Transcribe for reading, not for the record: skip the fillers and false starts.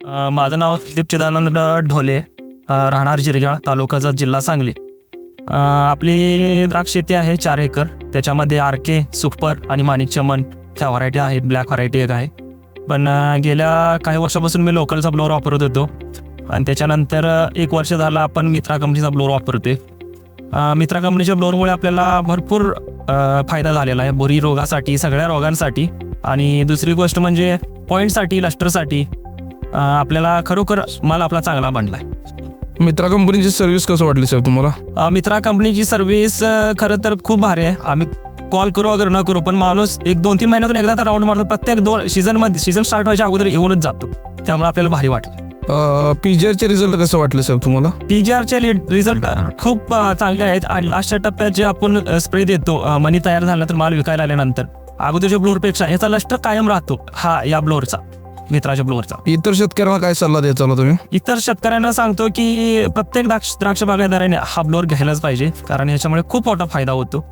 माझं नाव दिलीप चिदानंद ढोले, राहणार जिरगाळ, तालुका जत, जिल्हा सांगली. आपली द्राक्ष शेती आहे 4 एकर. त्याच्यामध्ये आरके, सुपर आणि माणिक चमन ह्या व्हरायटी आहेत. ब्लॅक व्हरायटी एक आहे. पण गेल्या काही वर्षापासून मी लोकलचा ब्लोअर वापरत होतो आणि त्याच्यानंतर 1 वर्ष झालं आपण मित्रा कंपनीचा ब्लोअर वापरतोय. मित्रा कंपनीच्या ब्लोअरमुळे आपल्याला भरपूर फायदा झालेला आहे, बोरी रोगासाठी, सगळ्या रोगांसाठी. आणि दुसरी गोष्ट म्हणजे पॉईंटसाठी, लस्टरसाठी आपल्याला खरोखर माल आपला चांगला बनला आहे. मित्रा कंपनीची सर्व्हिस कसं वाटली साहेब तुम्हाला? मित्रा कंपनीची सर्व्हिस खरं तर खूप भारी आहे. आम्ही कॉल करू वगैरे न करू, पण माणूस 1-2-3 महिन्यातून एकदा तर राऊंड मारतो. प्रत्येक 2 सीझन स्टार्ट व्हायच्या अगोदर येऊनच जातो. त्यामुळे आपल्याला भारी वाटलं. पीजीआरचे रिझल्ट कसं वाटले साहेब तुम्हाला? पीजीआरचे रिझल्ट खूप चांगले आहेत. आणि लास्टच्या टप्प्यात जे आपण स्प्रे देतो, मनी तयार झाल्यानंतर, माल विकायला आल्यानंतर, अगोदरच्या ब्लोअरपेक्षा याचा लष्टर कायम राहतो हा या ब्लोअरचा, मित्राच्या ब्लोअरचा. इतर शेतकऱ्यांना काय सल्ला द्यायचा तुम्ही? इतर शेतकऱ्यांना सांगतो की प्रत्येक द्राक्ष बागायतदाराने हा ब्लोअर घ्यायलाच पाहिजे, कारण याच्यामुळे खूप मोठा फायदा होतो.